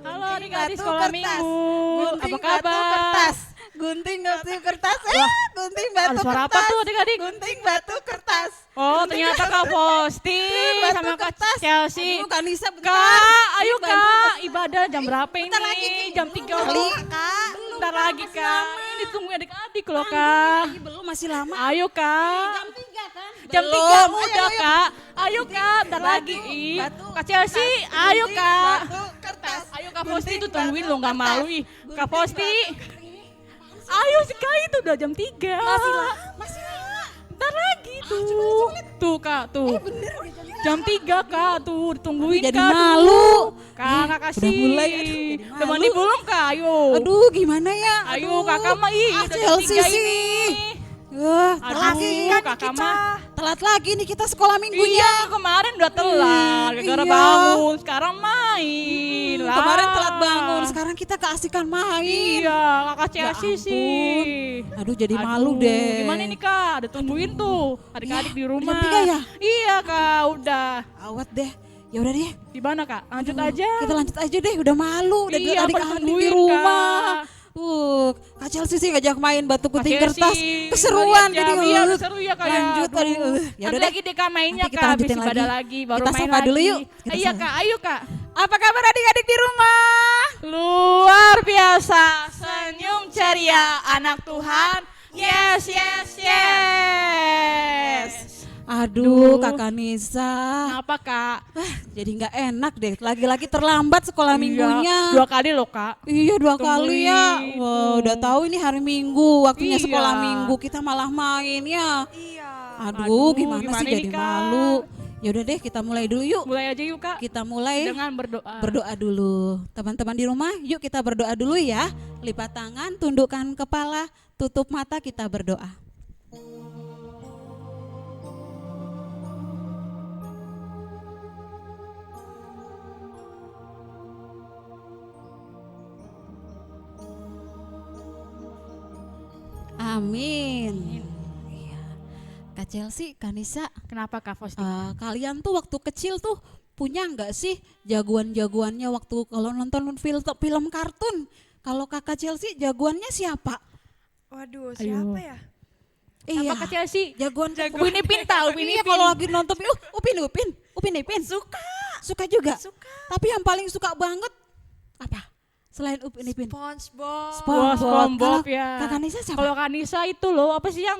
Halo Gunting adik-adik batu sekolah kertas. minggu, Gunting apa batu kabar? kertas. Gunting batu kertas. Gunting Ada batu suara apa kertas. tuh adik-adik? Gunting batu kertas. Oh ternyata Kak Posti Batu sama Kak kertas. Chelsea. Aduh, Kak Nisa bentar. Kak, ayo Ini bantu Kak, bentar. ibadah jam berapa ini? bentar lagi, Ki. Jam Belum 3 kali, loh. Kak. Bentar lagi Kak, ini tunggu adik-adik loh Kak. Ini belum masih lama. Ayo Kak. Jam 3 kan? Jam 3 Belum. udah Ayo. Kak. Ayo Kak, bentar Batu, lagi. Ih, batu, Kak Chelsea, kertas. ayo Gunting, Kak. batu, kertas. Ayo Kak Posti Gunting, tuh tungguin batu, lo nggak kertas. malu ih. Kak Gunting, Posti. batu. Ayo sih Kak itu udah jam 3. Masih lama. Bentar lagi tuh. Tuh Kak, tuh. Bener udah jam Jam 3 Kak, tuh ditungguin Jadi Kak. malu. Kak, Kak kasih. udah mulai, aduh, jadi Udah malu. mandi belum Kak? Ayo. Aduh, gimana ya? Ayo Kakak mah ih, udah jam Chelsea 3 sih. ini. Telat Aduh, kan Kakak kita. mah. Telat lagi nih kita sekolah minggunya. Iya, kemarin udah telat. Gara-gara iya. bangun, sekarang main lah. Kemarin telat bangun, sekarang kita keasikan main. Iya, Kakak Ya Chelsea sih. Aduh, jadi Aduh, malu deh. Gimana nih Kak? Ada tungguin tuh adik-adik di rumah. jam 3 ya? Iya Kak, udah. Awat deh. Ya udah deh. Di mana Kak? Lanjut Aduh, aja. Kita lanjut aja deh, udah malu. Udah Iya, adik-adik di tungguin, rumah. Kak. Kak Chelsea sih ngajak main batu Kak gunting Chelsea, kertas. Keseruan lihat jadi. jam. Iya, udah seru ya Kak ya. Lanjut Aduh. tadi. Ya Nanti udah lagi deh Kak mainnya Nanti kita Kak, habis lanjutin ibadah lagi. lagi, baru Kita main sapa lagi. dulu yuk. Kita Iya sapa. Kak, ayo Kak. Apa kabar adik-adik di rumah? Luar biasa, senyum ceria anak Tuhan. Yes, yes, yes. Aduh, Duh. Kakak Nisa. Kenapa Kak? Jadi nggak enak deh. Lagi-lagi terlambat sekolah minggunya. Iya, 2 kali loh Kak. Iya, 2 kali ya. Tungguin. Wah, udah tahu ini hari Minggu, waktunya Iya. sekolah Minggu. Kita malah main ya. Iya. Aduh, Aduh, gimana sih gimana ini, jadi Kak? malu. Ya udah deh, kita mulai dulu yuk. Mulai aja yuk Kak. Kita mulai Dengan berdoa. berdoa dulu. Teman-teman di rumah, yuk kita berdoa dulu ya. Lipat tangan, tundukkan kepala, tutup mata, kita berdoa. Amin. Iya. Kak Chelsea, Kak Nisa, Kenapa Kak Fosti? kalian tuh waktu kecil tuh punya nggak sih jagoan-jagoannya waktu kalau nonton film kartun? Kalau Kakak Chelsea jagoannya siapa? Waduh, Ayo. siapa ya? Iya. Kak Chelsea? Jagoan Upin Ipin tahu, Upin Iya, Ipin. kalau lagi nonton Upin Ipin. Suka juga. Suka. Tapi yang paling suka banget apa? Selain Upin Ipin. SpongeBob. Wah, SpongeBob Kalau ya. Kakak Nisa siapa? Kalau Kak Nisa itu loh, apa sih yang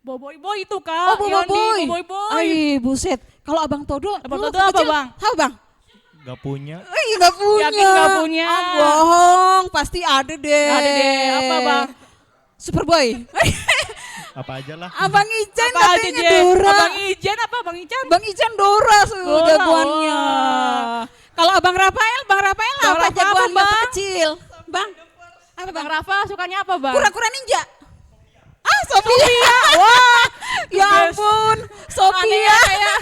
Boboiboy Boy itu Oh, Kak? Boboiboy. Boboiboy. Ay, buset. Kalau Abang Todo, Abang dulu Todo waktu apa, kecil, Bang? Apa Bang? Gak punya. Nggak punya. Yakin nggak punya? Ah, bohong, pasti ada deh. Ada deh, apa Bang? Superboy. Apa aja lah. Abang Ican Apa aja katanya Jen? Dora. Abang Ijan apa Bang Ijan? Bang Ican Dora Dora, jagoannya. wah. Kalau Abang Rafael Bang apa Rafa jagoan apa, waktu Bang? kecil? Bang, apa Bang Bang? Rafa sukanya apa Bang? Kura-kura ninja. Sophia. Wah, Ya best. ampun, Aneh Sophia. ya kayak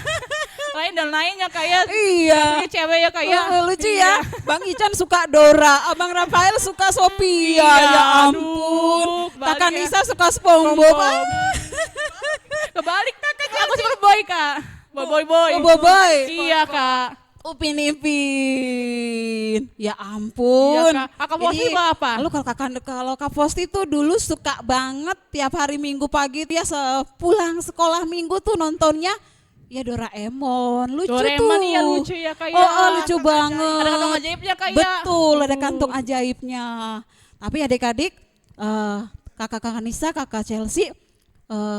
lain dan lainnya kayak Iya. punya cewek ya kayak Lucu ya. Bang Ican suka Dora, Abang Rafael suka Sophia. Iya, Ya aduh, ampun. kebalik Kakak ya. Nisa suka SpongeBob. Ah. Kebalik Kak, aku Superboy Kak. Boy boy. Oh, Boboiboy. Iya Kak. Upin Ipin. Ya ampun. Iya, Kak. Kakak Fosti Jadi, mah apa? Lalu kalau Kak Fosti tuh dulu suka banget tiap hari Minggu pagi dia pulang sekolah Minggu tuh nontonnya ya Doraemon. Lucu Doraemon tuh. iya lucu ya Kak. Oh, lucu banget. Ada kantong ajaibnya Kak ya. Betul, ada kantong ajaibnya. Tapi adik-adik, kakak-kakak Nisa, kakak Chelsea,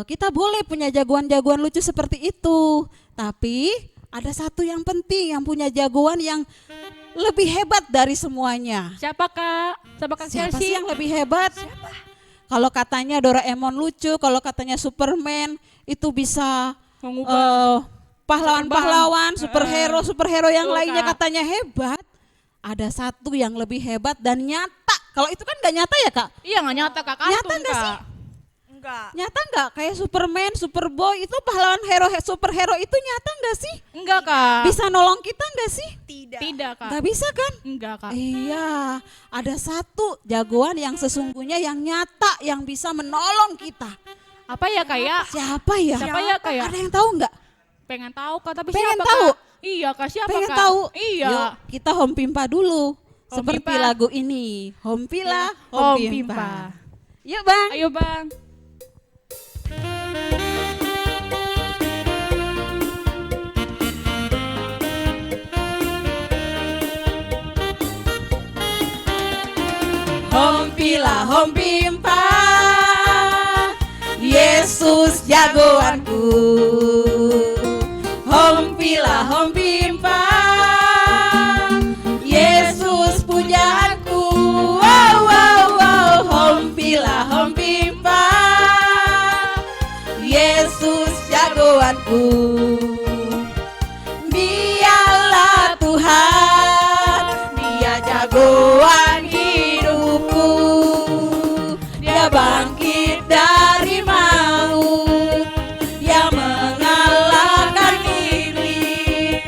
kita boleh punya jagoan-jagoan lucu seperti itu. Tapi ada satu yang penting, yang punya jagoan yang lebih hebat dari semuanya. Siapa Kak? Siapa Kak Siapa Chelsea? sih yang lebih hebat? Kalau katanya Doraemon lucu, kalau katanya Superman itu bisa Mengubah pahlawan-pahlawan, superhero yang Betul, lainnya Kak. katanya hebat. Ada satu yang lebih hebat dan nyata. Kalau itu kan gak nyata ya Kak? Iya nggak nyata Kak, kartun Nyata nggak Kak. sih? Enggak. Nyata nggak? Kayak Superman, Superboy itu pahlawan superhero itu nyata nggak sih? Enggak Kak. Bisa nolong kita nggak sih? Tidak. Tidak Kak. Nggak bisa kan? Enggak Kak. Iya, ada satu jagoan yang sesungguhnya yang nyata yang bisa menolong kita. Apa ya Kak ya? Siapa ya? Siapa ya Kak ya? Ada yang tahu nggak? Pengen tahu Kak, tapi Pengen siapa tahu? Kak? Iya Kak, siapa Pengen Kak? tahu? Iya. Yuk, kita home pimpa dulu. seperti Pimpa. lagu ini. Hompila, Hom Hompimpa. Pimpa. Yuk Bang. Ayo Bang. Hompila, Hompimpa, Yesus jagoanku. Hompila, Hompimpa, Yesus pujaanku. Wow, wow, wow. Hompila, Hompimpa, Yesus jagoanku. Dialah Tuhan, Dia jagoan hidupku. Dia bangkit dari maut, Dia mengalahkan iblis.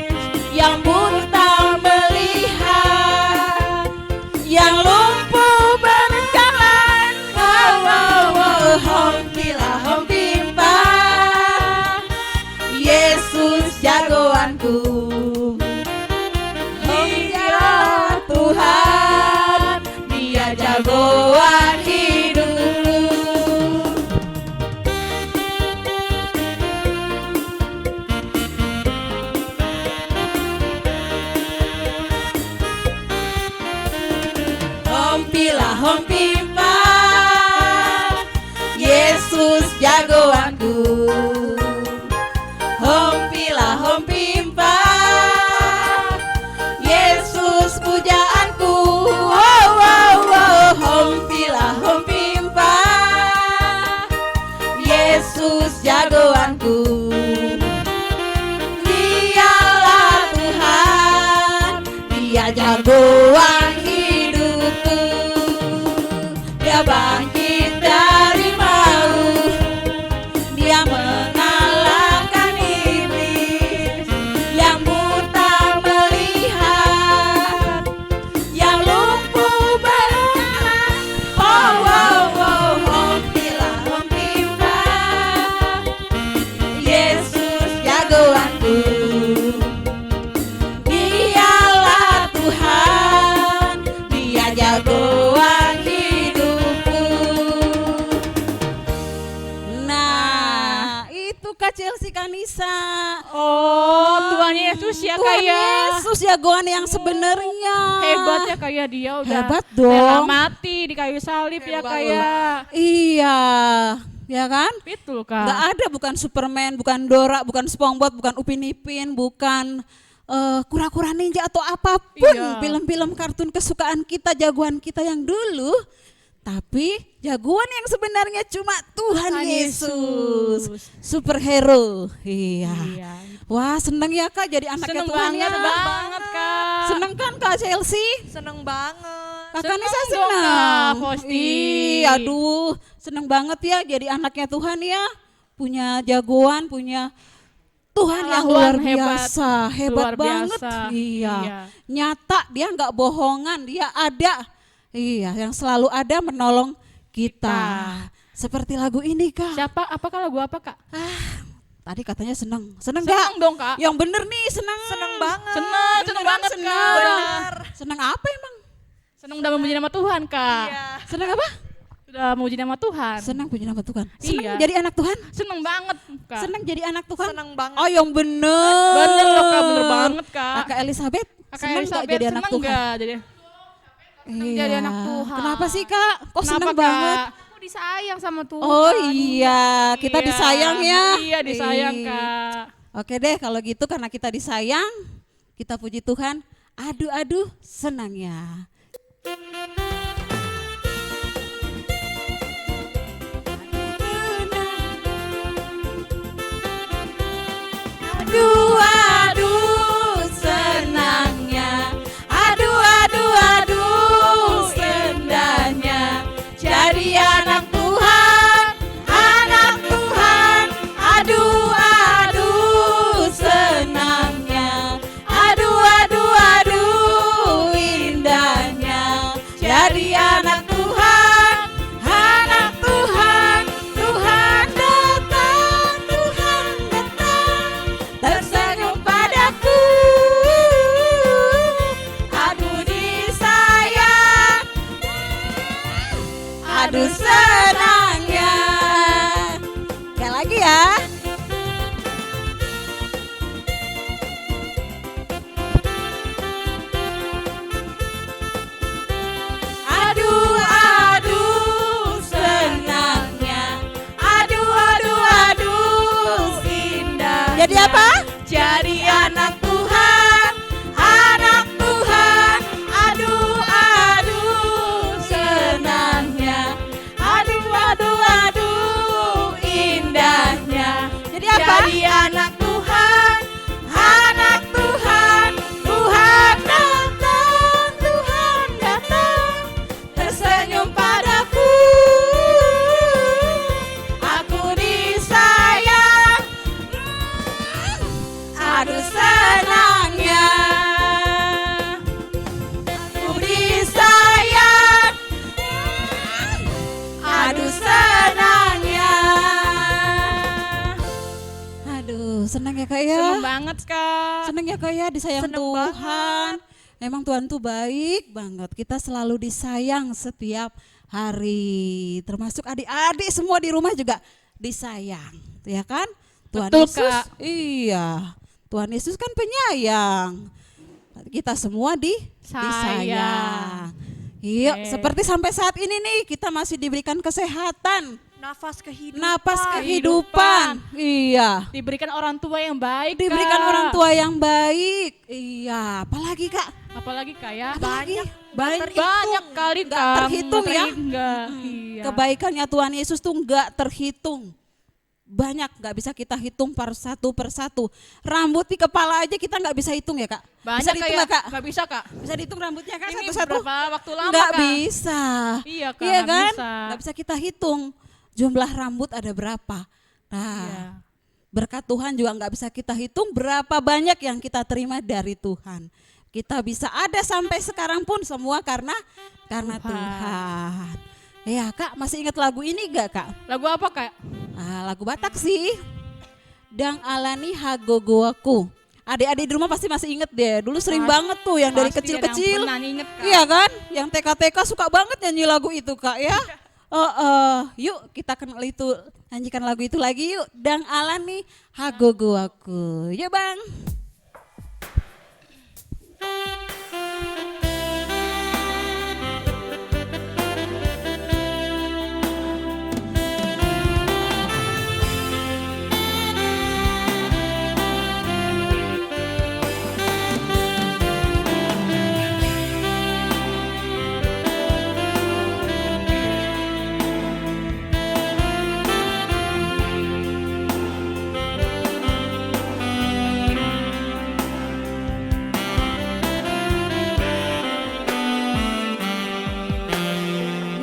Yang buta melihat, yang lumpuh berjalan. Oh, oh, oh. Hompila, Hompimpa, Yesus jagoanku. Dia Tuhan, Dia jagoan hidupku. Hompila, Hompimpa, Yesus jagoanku. Hompila, Hompimpa, Yesus pujaanku. Wow, wow, wow. Hompila, Hompimpa, Yesus jagoanku. Dialah Tuhan, Dia jagoan hidupku. Dia bangkit dari maut, Dia mengalahkan iblis. Yang buta melihat, yang lumpuh berjalan. Oh, wow, wow. Hompila, Hompimpa, Yesus jagoanku. Dialah Tuhan, Dia jagoan hidupku. Nah, itu Kak Chelsea Kanisa. Oh, Tuhan Yesus ya Tuhan kayak Yesus jagoan yang sebenarnya. hebatnya kayak dia udah Hebat rela dong. mati di kayu salib ya Hebat kayak. Iya, ya kan? Betul Nggak Kak. ada, bukan Superman, bukan Dora, bukan SpongeBob, bukan Upin Ipin, bukan kura-kura ninja atau apapun Iya. film-film kartun kesukaan kita, jagoan kita yang dulu. Tapi jagoan yang sebenarnya cuma Tuhan Tuhan Yesus, Yesus. superhero. Iya. Iya. Wah, seneng ya Kak jadi anaknya Seneng Tuhan banget ya. banget Kak. Seneng kan Kak Chelsea? Seneng banget. Kakak Seneng Nisa dong, senang. Kak Posti. Aduh, seneng banget ya jadi anaknya Tuhan ya. Punya jagoan, punya Tuhan yang luar Pahlawan hebat. biasa, hebat Luar banget. biasa. Iya. Iya. Nyata, dia nggak bohongan, dia ada. Iya, yang selalu ada menolong kita. Seperti lagu ini Kak. Siapa? Apakah lagu apa Kak? Tadi katanya seneng. Seneng Seneng nggak? dong Kak. Yang bener nih seneng. Seneng banget. Seneng Beneran banget seneng. Kak. Benar. Seneng apa emang? Seneng udah memuji nama Tuhan Kak. Iya. Seneng apa? Udah memuji nama Tuhan. Senang puji nama Tuhan. Senang Iya. jadi anak Tuhan. Seneng banget Kak. Senang jadi anak Tuhan. Seneng banget. Oh yang bener. Bener loh Kak, bener banget Kak. Kakak Elizabeth. Kakak Senang nggak Elizabeth jadi anak seneng Tuhan? nggak jadi? Iya. jadi anak Tuhan. Kenapa sih Kak? Kok Kenapa, seneng Kak? banget? Aku disayang sama Tuhan. Oh iya, kita Iya. disayang ya. Iya disayang Ih. Kak. Oke deh kalau gitu karena kita disayang, kita puji Tuhan. Aduh senangnya. Aduh senangnya. Aduh sendanya. Jadi anak Tuhan, anak Tuhan. Aduh senangnya. Aduh indahnya. Jadi anak Tuhan, anak Tuhan. Tuhan datang, tersenyum padaku. Aduh disayang. Jadi apa? Jadi anak Tuhan, anak Tuhan. Aduh, aduh, senangnya. Aduh, aduh, aduh, indahnya. Jadi apa? Jadi anak Tuhan, anak Tuhan. Tuhan datang, Tuhan datang, tersenyum padaku. Aku disayang. Aduh senangnya. Aku disayang. Aduh senangnya. Aduh, senang ya Kak ya. Seneng banget Kak. Senang ya Kak ya disayang Seneng Tuhan. Emang Tuhan tuh baik banget. Kita selalu disayang setiap hari. Termasuk adik-adik semua di rumah juga disayang, ya kan? Tuhan Betul, Yesus. Kak. Iya. Tuhan Yesus kan penyayang. Kita semua disayang. Iya, Oke. seperti sampai saat ini nih kita masih diberikan kesehatan, Nafas kehidupan. napas kehidupan. Iya. Diberikan orang tua yang baik, Diberikan Kak. orang tua yang baik. Iya, apalagi Kak? Apalagi kayak Apalagi? banyak kali Nggak Kak. terhitung ya. Enggak. Iya. Kebaikannya Tuhan Yesus tuh nggak terhitung. Banyak, nggak bisa kita hitung per satu. Rambut di kepala aja kita nggak bisa hitung ya Kak? Banyak Bisa dihitung kayak nggak Kak? Enggak bisa Kak. Bisa dihitung rambutnya Kak Ini satu-satu? berapa waktu lama Nggak Kak? bisa. Iya Kak, Iya nggak kan? bisa. Nggak bisa kita hitung jumlah rambut ada berapa. Nah, Iya. berkat Tuhan juga nggak bisa kita hitung berapa banyak yang kita terima dari Tuhan. Kita bisa ada sampai sekarang pun semua karena Tuhan. Ya Kak, masih ingat lagu ini gak Kak? Lagu apa Kak? Lagu Batak sih. Dang alani hagogoaku. Adik-adik di rumah pasti masih inget deh. Dulu sering banget tuh yang dari Pasti ada kecil-kecil. yang pernah inget, Kak. Iya kan? Yang TK-TK suka banget nyanyi lagu itu Kak ya. Yuk kita kenal itu, nyanyikan lagu itu lagi yuk. Dang alani hagogoaku. Yuk Bang.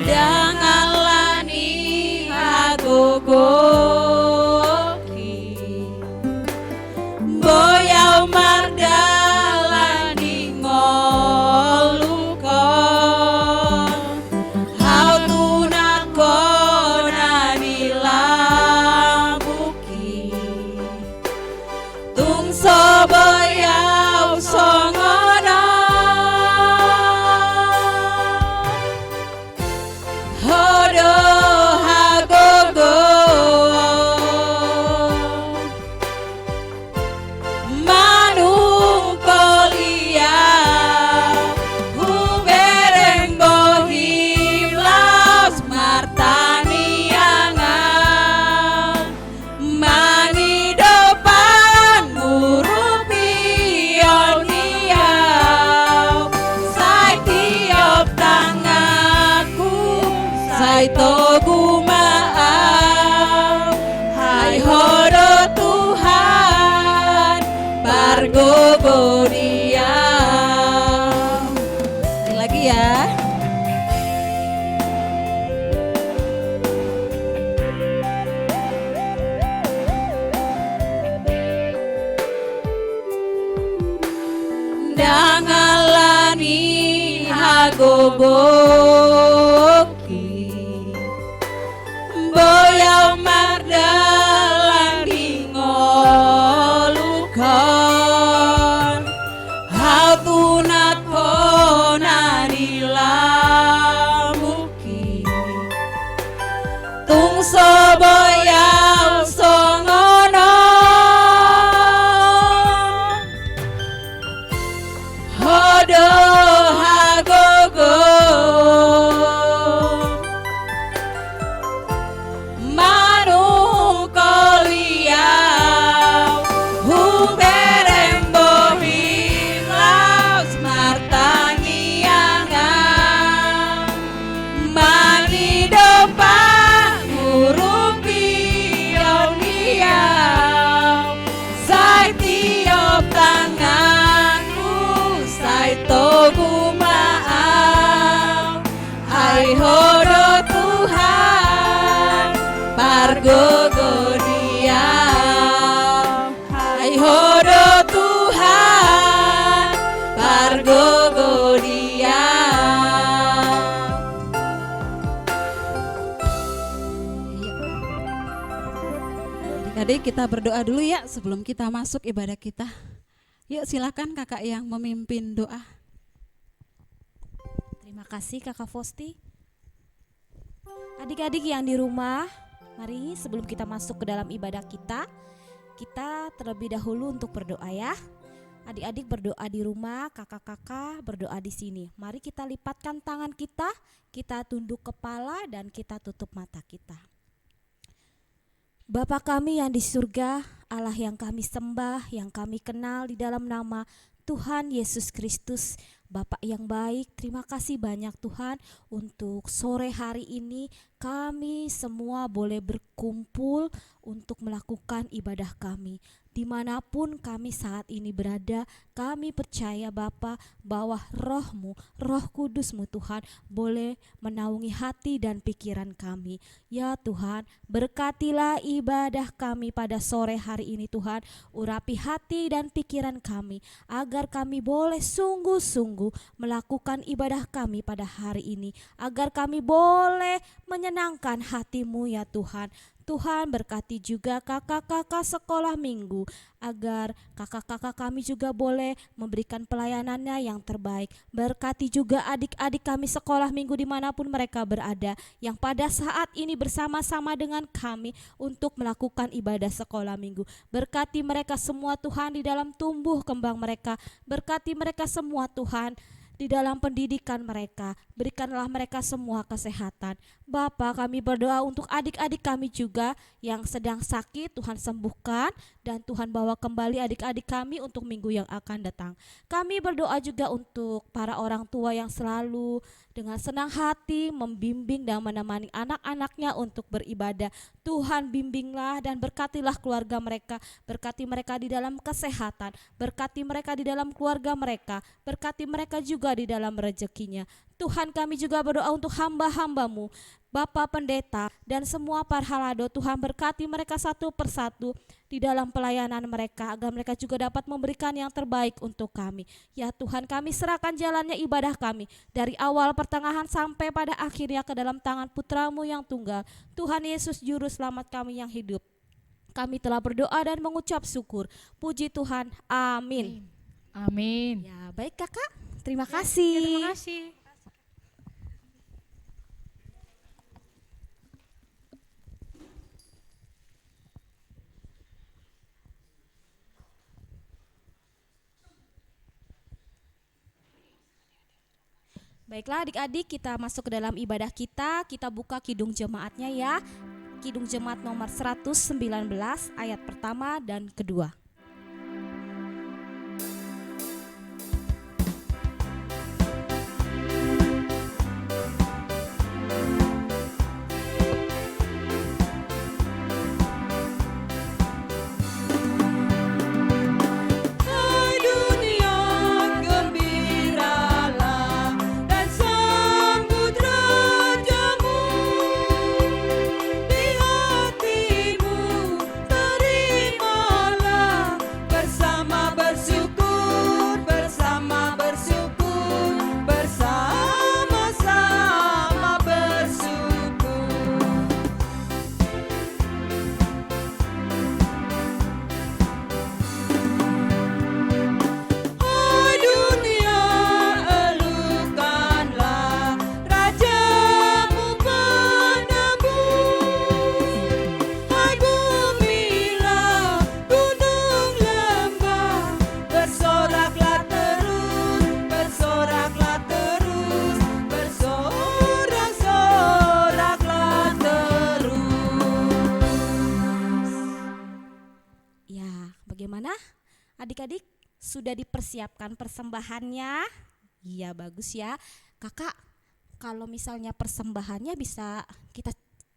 Dang alani hagogoki boyau mardalani ngolukon hau tunakonani lambuki tungso boyau songono hodo hagogo manung kolia hubereng bohim laos martani angan mani depan ngurupion hiau sai tiop tangaku sai togu maaf hai hodo Tuhan bargogo dia. Ini lagi ya. Dangalani hagogoki boyau mardalani ngolukon hau tunakonani lamuki tungso boyau songono hodo hagogo kita berdoa dulu ya sebelum kita masuk ibadah kita. Yuk silakan kakak yang memimpin doa. Terima kasih Kakak Fosti. Adik-adik yang di rumah, mari sebelum kita masuk ke dalam ibadah kita terlebih dahulu untuk berdoa ya. Adik-adik berdoa di rumah, kakak-kakak berdoa di sini. Mari kita lipatkan tangan kita tunduk kepala dan kita tutup mata kita. Bapa kami yang di surga, Allah yang kami sembah, yang kami kenal di dalam nama Tuhan Yesus Kristus, Bapak yang baik, terima kasih banyak Tuhan untuk sore hari ini kami semua boleh berkumpul untuk melakukan ibadah kami. Dimanapun kami saat ini berada, kami percaya Bapa bahwa Roh-Mu, Roh Kudus-Mu Tuhan boleh menaungi hati dan pikiran kami. Ya Tuhan, berkatilah ibadah kami pada sore hari ini Tuhan, urapi hati dan pikiran kami agar kami boleh sungguh-sungguh melakukan ibadah kami pada hari ini, agar kami boleh menyenangkan hati-Mu ya Tuhan. Tuhan berkati juga kakak-kakak sekolah minggu agar kakak-kakak kami juga boleh memberikan pelayanannya yang terbaik. Berkati juga adik-adik kami sekolah minggu dimanapun mereka berada yang pada saat ini bersama-sama dengan kami untuk melakukan ibadah sekolah minggu. Berkati mereka semua Tuhan di dalam tumbuh kembang mereka. Berkati mereka semua Tuhan di dalam pendidikan mereka, berikanlah mereka semua kesehatan. Bapa, kami berdoa untuk adik-adik kami juga yang sedang sakit, Tuhan sembuhkan dan Tuhan bawa kembali adik-adik kami untuk minggu yang akan datang. Kami berdoa juga untuk para orang tua yang selalu dengan senang hati membimbing dan menemani anak-anaknya untuk beribadah. Tuhan bimbinglah dan berkatilah keluarga mereka, berkati mereka di dalam kesehatan, berkati mereka di dalam keluarga mereka, berkati mereka juga di dalam rezekinya. Tuhan, kami juga berdoa untuk hamba-hamba-Mu, Bapak Pendeta dan semua para halado. Tuhan berkati mereka satu persatu di dalam pelayanan mereka agar mereka juga dapat memberikan yang terbaik untuk kami. Ya Tuhan, kami serahkan jalannya ibadah kami dari awal pertengahan sampai pada akhirnya ke dalam tangan Putra-Mu yang tunggal, Tuhan Yesus Juru Selamat kami yang hidup. Kami telah berdoa dan mengucap syukur. Puji Tuhan, amin. Amin. Ya baik kakak, terima kasih. Terima kasih. Baiklah adik-adik, kita masuk ke dalam ibadah kita buka kidung jemaatnya ya. Kidung jemaat nomor 119 ayat pertama dan kedua. Adik-adik sudah dipersiapkan persembahannya? Iya bagus ya. Kakak, kalau misalnya persembahannya bisa kita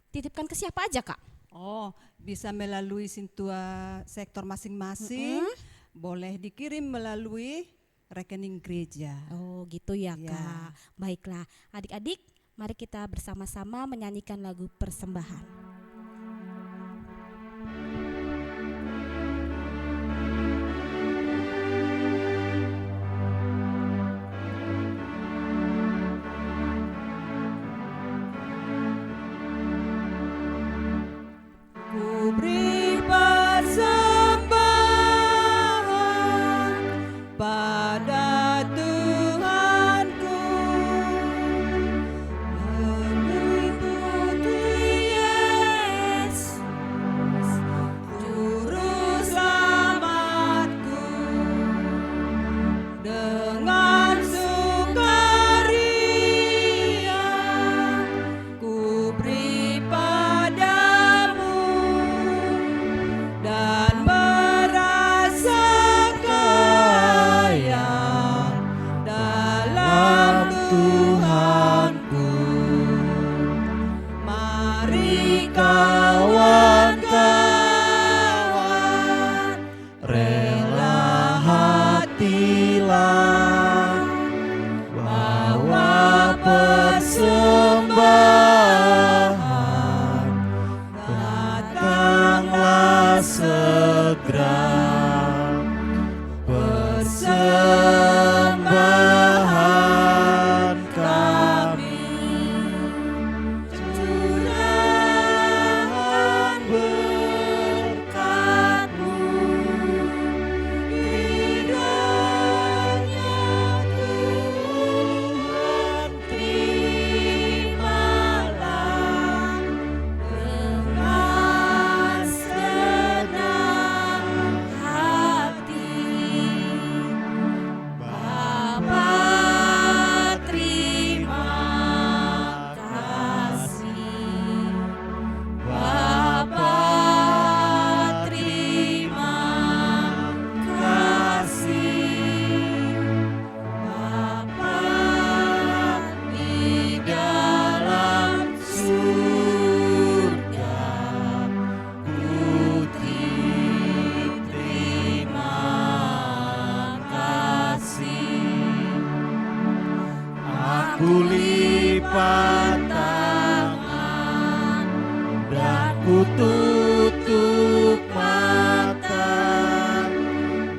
titipkan ke siapa aja kak? Oh, bisa melalui sintua sektor masing-masing. Boleh dikirim melalui rekening gereja. Oh gitu ya Ya. kak. Baiklah adik-adik, mari kita bersama-sama menyanyikan lagu persembahan. Ku beri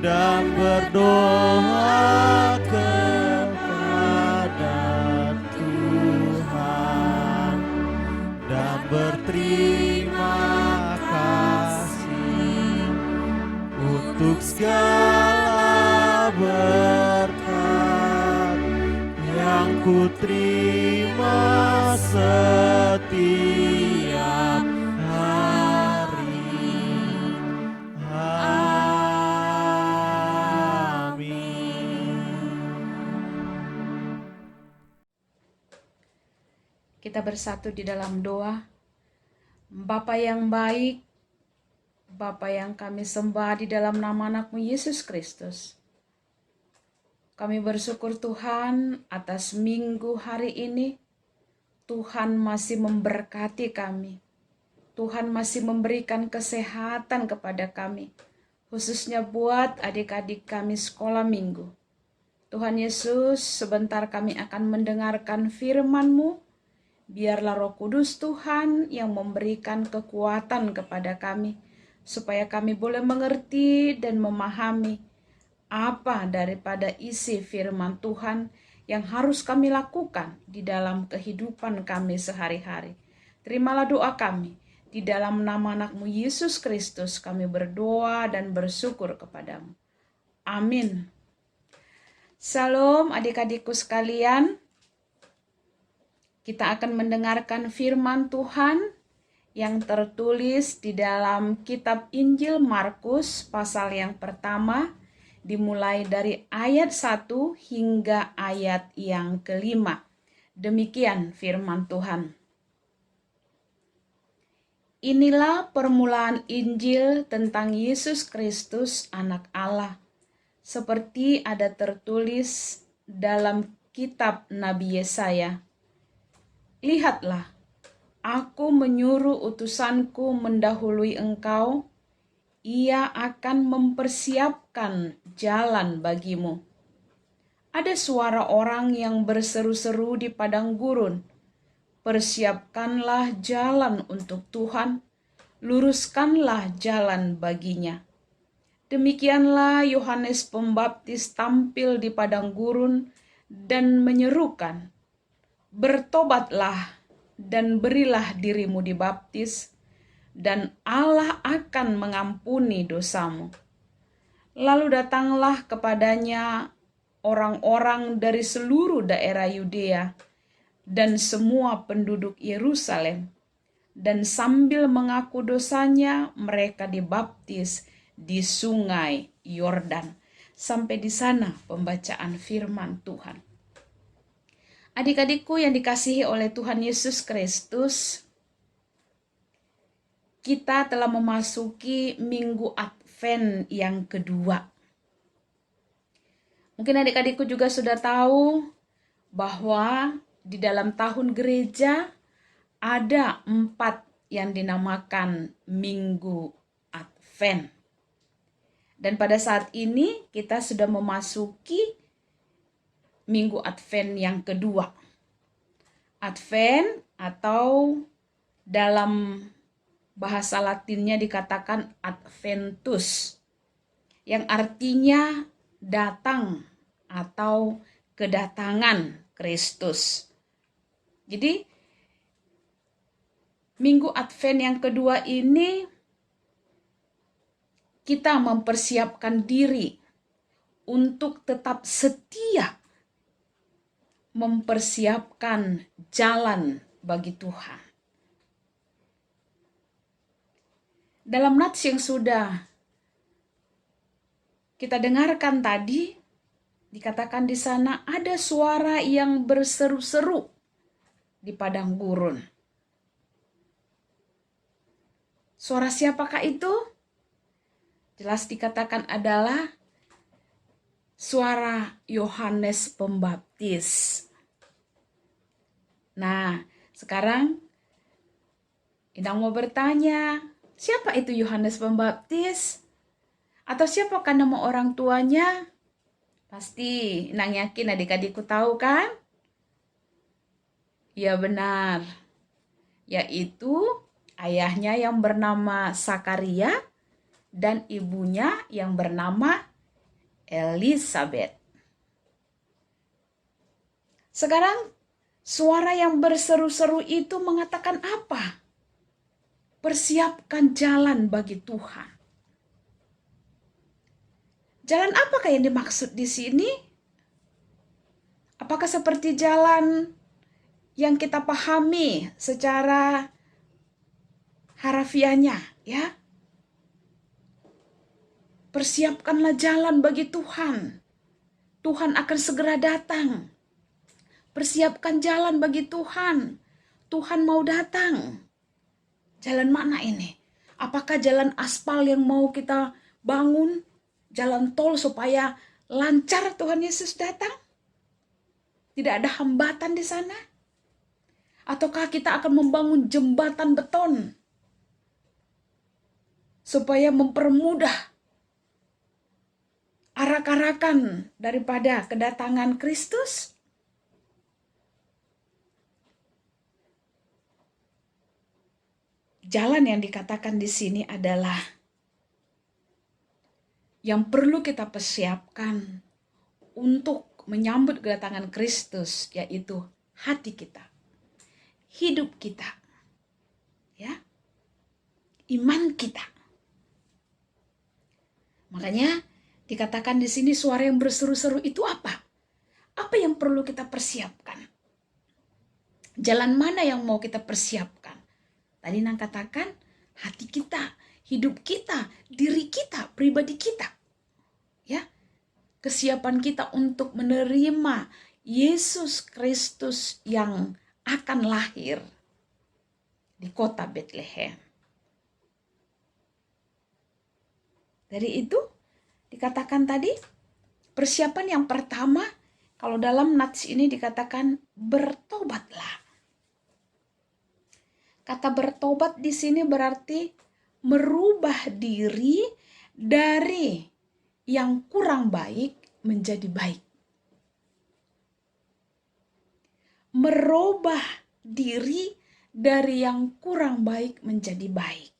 dan berdoa kepada Tuhan dan berterima kasih untuk segala berkat yang ku terima setiap hari. Amin. Kita bersatu di dalam doa. Bapa yang baik, Bapa yang kami sembah di dalam nama anak-Mu Yesus Kristus. Kami bersyukur Tuhan atas minggu hari ini. Tuhan masih memberkati kami. Tuhan masih memberikan kesehatan kepada kami. Khususnya buat adik-adik kami sekolah minggu. Tuhan Yesus, sebentar kami akan mendengarkan firman-Mu. Biarlah Roh Kudus Tuhan yang memberikan kekuatan kepada kami, supaya kami boleh mengerti dan memahami apa daripada isi firman Tuhan yang harus kami lakukan di dalam kehidupan kami sehari-hari. Terimalah doa kami, di dalam nama anak-Mu Yesus Kristus kami berdoa dan bersyukur kepadamu. Amin. Salam adik-adikku sekalian. Kita akan mendengarkan firman Tuhan yang tertulis di dalam kitab Injil Markus pasal yang pertama, dimulai dari ayat 1 hingga ayat yang kelima. Demikian firman Tuhan. Inilah permulaan Injil tentang Yesus Kristus anak Allah, seperti ada tertulis dalam kitab Nabi Yesaya. Lihatlah, aku menyuruh utusanku mendahului engkau, ia akan mempersiapkan jalan bagimu. Ada suara orang yang berseru-seru di padang gurun, persiapkanlah jalan untuk Tuhan, luruskanlah jalan baginya. Demikianlah Yohanes Pembaptis tampil di padang gurun dan menyerukan, bertobatlah dan berilah dirimu dibaptis, dan Allah akan mengampuni dosamu. Lalu datanglah kepadanya orang-orang dari seluruh daerah Yudea dan semua penduduk Yerusalem, dan sambil mengaku dosanya mereka dibaptis di sungai Yordan. Sampai di sana pembacaan firman Tuhan. Adik-adikku yang dikasihi oleh Tuhan Yesus Kristus, kita telah memasuki minggu Advent yang kedua. Mungkin adik-adikku juga sudah tahu bahwa di dalam tahun gereja ada 4 yang dinamakan minggu Advent. Dan pada saat ini kita sudah memasuki minggu Advent yang kedua. Advent atau dalam bahasa Latinnya dikatakan Adventus, yang artinya datang atau kedatangan Kristus. Jadi minggu Advent yang kedua ini kita mempersiapkan diri untuk tetap setia mempersiapkan jalan bagi Tuhan. Dalam nats yang sudah kita dengarkan tadi, dikatakan di sana ada suara yang berseru-seru di padang gurun. Suara siapakah itu? Jelas dikatakan adalah suara Yohanes Pembaptis. Nah, sekarang Inang mau bertanya, siapa itu Yohanes Pembaptis? Atau siapakah nama orang tuanya? Pasti Inang yakin adik-adikku tahu kan? Ya benar, yaitu ayahnya yang bernama Sakaria dan ibunya yang bernama Elizabeth. Sekarang suara yang berseru-seru itu mengatakan apa? Persiapkan jalan bagi Tuhan. Jalan apakah yang dimaksud di sini? Apakah seperti jalan yang kita pahami secara harafiahnya, ya? Persiapkanlah jalan bagi Tuhan. Tuhan akan segera datang. Persiapkan jalan bagi Tuhan. Tuhan mau datang. Jalan mana ini? Apakah jalan aspal yang mau kita bangun? Jalan tol supaya lancar Tuhan Yesus datang? Tidak ada hambatan di sana? Ataukah kita akan membangun jembatan beton supaya mempermudah arak-arakan daripada kedatangan Kristus? Jalan yang dikatakan di sini adalah yang perlu kita persiapkan untuk menyambut kedatangan Kristus, yaitu hati kita, hidup kita, ya, iman kita. Makanya dikatakan di sini suara yang berseru-seru itu apa? Apa yang perlu kita persiapkan? Jalan mana yang mau kita persiapkan? Tadi Nang katakan hati kita, hidup kita, diri kita, pribadi kita. Ya. Kesiapan kita untuk menerima Yesus Kristus yang akan lahir di kota Bethlehem. Dari itu dikatakan tadi persiapan yang pertama, kalau dalam nats ini dikatakan bertobatlah. Kata bertobat di sini berarti merubah diri dari yang kurang baik menjadi baik. Merubah diri dari yang kurang baik menjadi baik.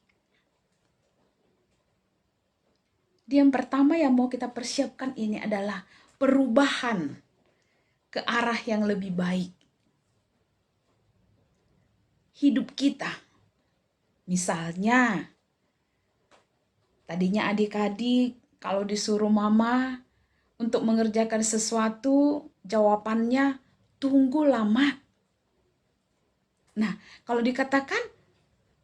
Yang pertama yang mau kita persiapkan ini adalah perubahan ke arah yang lebih baik. Hidup kita. Misalnya, tadinya adik-adik kalau disuruh mama untuk mengerjakan sesuatu, jawabannya tunggu lama. Nah, kalau dikatakan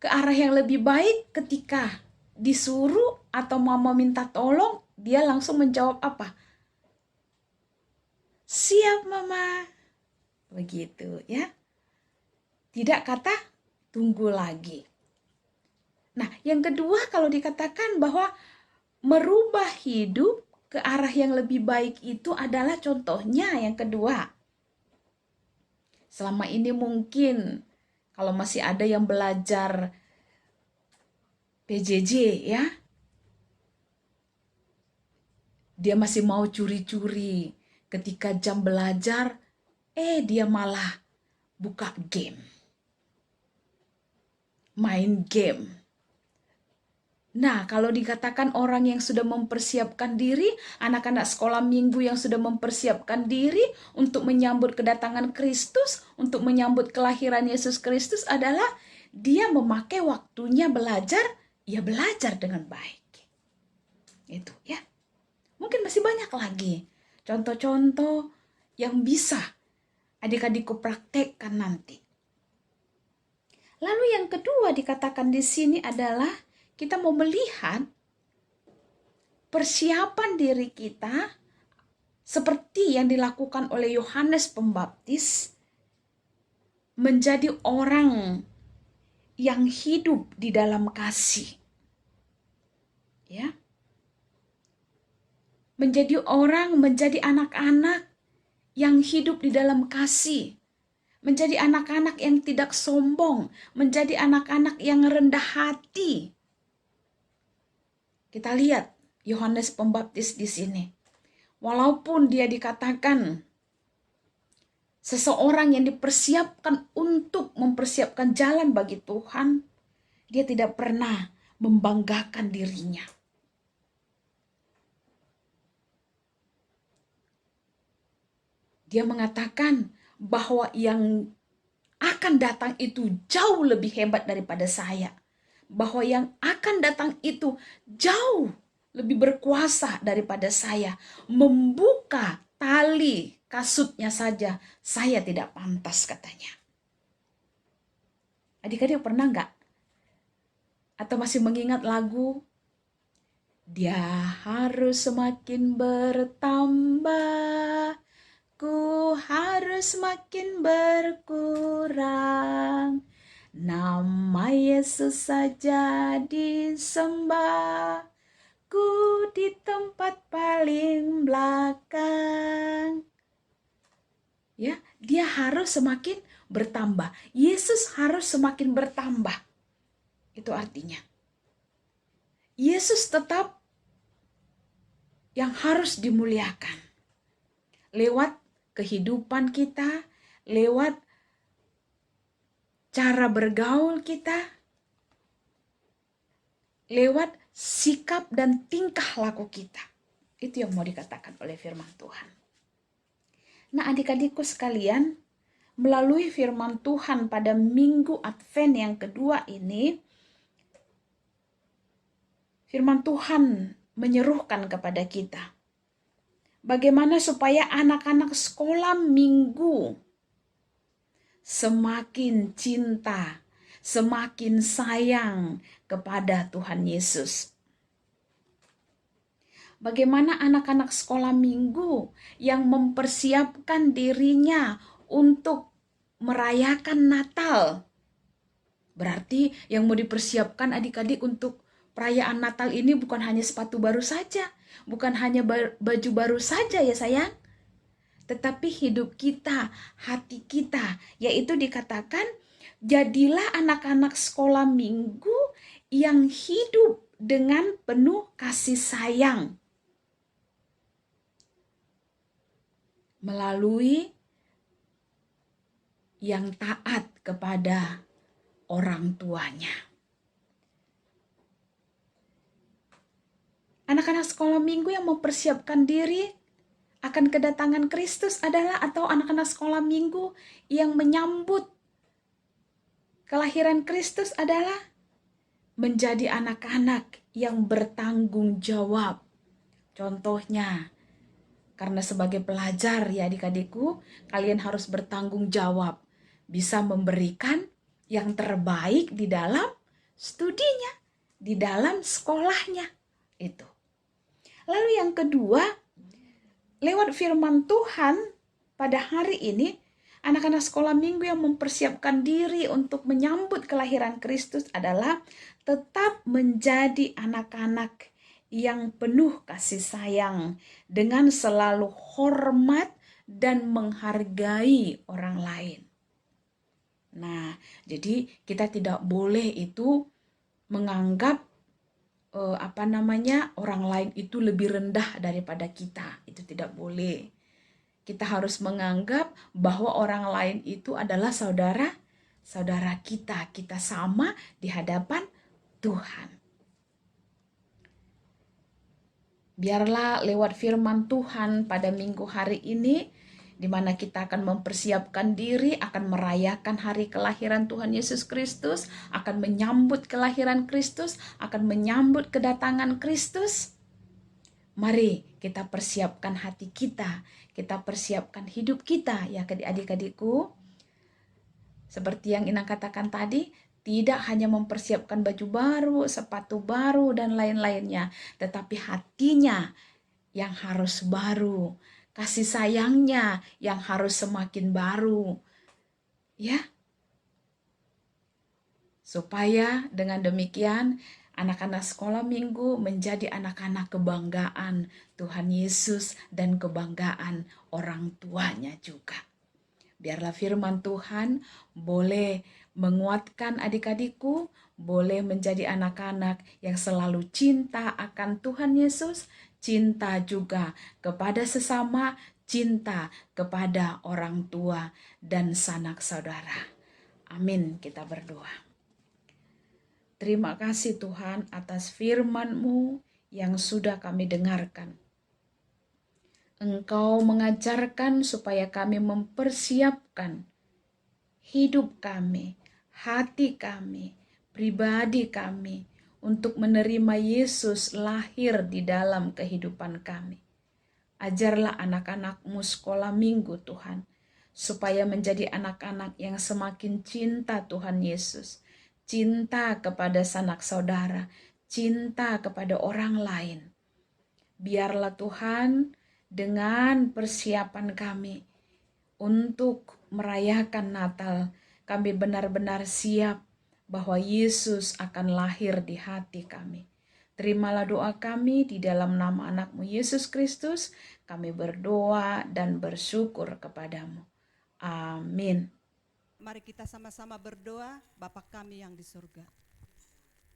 ke arah yang lebih baik ketika disuruh atau mama minta tolong, dia langsung menjawab apa? Siap mama. Begitu ya. Tidak kata tunggu lagi. Nah, yang kedua kalau dikatakan bahwa merubah hidup ke arah yang lebih baik itu adalah contohnya yang kedua. Selama ini mungkin kalau masih ada yang belajar PJJ ya, dia masih mau curi-curi ketika jam belajar, dia malah buka game. Main game. Nah, kalau dikatakan orang yang sudah mempersiapkan diri, anak-anak sekolah minggu yang sudah mempersiapkan diri untuk menyambut kedatangan Kristus, untuk menyambut kelahiran Yesus Kristus adalah dia memakai waktunya belajar, ya belajar dengan baik. Itu ya. Mungkin masih banyak lagi contoh-contoh yang bisa adik-adikku praktekkan nanti. Lalu yang kedua dikatakan di sini adalah kita mau melihat persiapan diri kita seperti yang dilakukan oleh Yohanes Pembaptis menjadi orang yang hidup di dalam kasih. Ya. Menjadi orang, menjadi anak-anak yang hidup di dalam kasih. Menjadi anak-anak yang tidak sombong, menjadi anak-anak yang rendah hati. Kita lihat Yohanes Pembaptis di sini. Walaupun dia dikatakan seseorang yang dipersiapkan untuk mempersiapkan jalan bagi Tuhan, dia tidak pernah membanggakan dirinya. Dia mengatakan bahwa yang akan datang itu jauh lebih hebat daripada saya. Bahwa yang akan datang itu jauh lebih berkuasa daripada saya. Membuka tali kasutnya saja saya tidak pantas, katanya. Adik-adik pernah nggak? Atau masih mengingat lagu? Dia harus semakin bertambah, ku harus makin berkurang. Nama Yesus saja disembah, ku di tempat paling belakang. Ya, dia harus semakin bertambah. Yesus harus semakin bertambah. Itu artinya. Yesus tetap yang harus dimuliakan. Lewat kehidupan kita, lewat cara bergaul kita, lewat sikap dan tingkah laku kita. Itu yang mau dikatakan oleh firman Tuhan. Nah, adik-adikku sekalian, melalui firman Tuhan pada Minggu Advent yang kedua ini, firman Tuhan menyerukan kepada kita bagaimana supaya anak-anak sekolah minggu semakin cinta, semakin sayang kepada Tuhan Yesus. Bagaimana anak-anak sekolah minggu yang mempersiapkan dirinya untuk merayakan Natal. Berarti yang mau dipersiapkan adik-adik untuk perayaan Natal ini bukan hanya sepatu baru saja, bukan hanya baju baru saja ya sayang, tetapi hidup kita, hati kita, yaitu dikatakan jadilah anak-anak sekolah minggu yang hidup dengan penuh kasih sayang melalui yang taat kepada orang tuanya. Anak-anak sekolah minggu yang mempersiapkan diri akan kedatangan Kristus adalah, atau anak-anak sekolah minggu yang menyambut kelahiran Kristus adalah menjadi anak-anak yang bertanggung jawab. Contohnya, karena sebagai pelajar ya adik-adikku, kalian harus bertanggung jawab, bisa memberikan yang terbaik di dalam studinya, di dalam sekolahnya. Itu. Lalu yang kedua, lewat firman Tuhan pada hari ini, anak-anak sekolah minggu yang mempersiapkan diri untuk menyambut kelahiran Kristus adalah tetap menjadi anak-anak yang penuh kasih sayang dengan selalu hormat dan menghargai orang lain. Nah, jadi kita tidak boleh itu menganggap orang lain itu lebih rendah daripada kita. Itu tidak boleh. Kita harus menganggap bahwa orang lain itu adalah saudara kita. Kita sama di hadapan Tuhan. Biarlah lewat firman Tuhan pada minggu hari ini, di mana kita akan mempersiapkan diri, akan merayakan hari kelahiran Tuhan Yesus Kristus, akan menyambut kelahiran Kristus, akan menyambut kedatangan Kristus. Mari kita persiapkan hati kita persiapkan hidup kita ya adik-adikku. Seperti yang Inang katakan tadi, tidak hanya mempersiapkan baju baru, sepatu baru, dan lain-lainnya, tetapi hatinya yang harus baru, kasih sayangnya yang harus semakin baru. Ya. Supaya dengan demikian anak-anak sekolah minggu menjadi anak-anak kebanggaan Tuhan Yesus dan kebanggaan orang tuanya juga. Biarlah firman Tuhan boleh menguatkan adik-adikku, boleh menjadi anak-anak yang selalu cinta akan Tuhan Yesus, cinta juga kepada sesama, cinta kepada orang tua dan sanak saudara. Amin, kita berdoa. Terima kasih Tuhan atas firman-Mu yang sudah kami dengarkan. Engkau mengajarkan supaya kami mempersiapkan hidup kami, hati kami, pribadi kami untuk menerima Yesus lahir di dalam kehidupan kami. Ajarlah anak-anak-Mu sekolah minggu Tuhan, supaya menjadi anak-anak yang semakin cinta Tuhan Yesus, cinta kepada sanak saudara, cinta kepada orang lain. Biarlah Tuhan dengan persiapan kami untuk merayakan Natal, kami benar-benar siap bahwa Yesus akan lahir di hati kami. Terimalah doa kami di dalam nama anak-Mu Yesus Kristus. Kami berdoa dan bersyukur kepadamu. Amin. Mari kita sama-sama berdoa. Bapa kami yang di surga.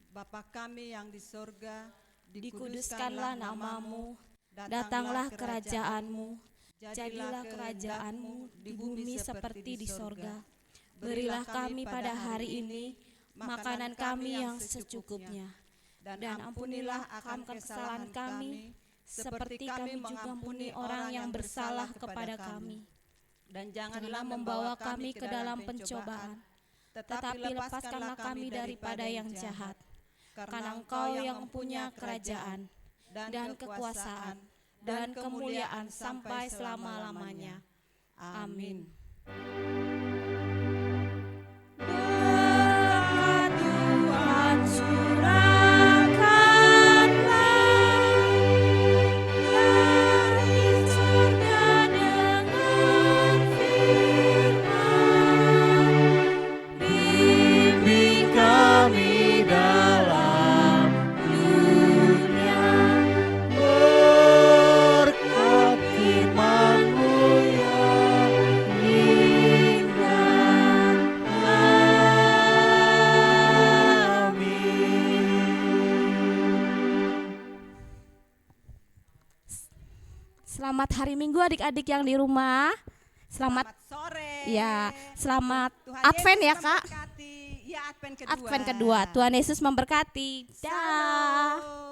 Bapa kami yang di surga, Dikuduskanlah namamu, datanglah kerajaanmu, jadilah kerajaanmu di bumi seperti di sorga. Berilah kami pada hari ini makanan kami yang secukupnya, dan ampunilah akan kesalahan kami, seperti kami juga ampuni orang yang bersalah kepada kami. Dan Janganlah membawa kami ke dalam pencobaan, tetapi lepaskanlah kami daripada yang jahat. Karena Engkau yang punya kerajaan, dan kekuasaan, dan kemuliaan sampai selama-lamanya. Amin. Berkat Tuhan curahkanlah dari surga dengan firman. Bimbing kami dalam dunia, berkat firman-Mu yang indah. Amin. Selamat hari Minggu adik-adik yang di rumah. Selamat sore. ya, selamat Tuhan Advent Yesus ya Kak. memberkati. Ya, Advent kedua. Advent kedua. Tuhan Yesus memberkati. Dah. Shalom.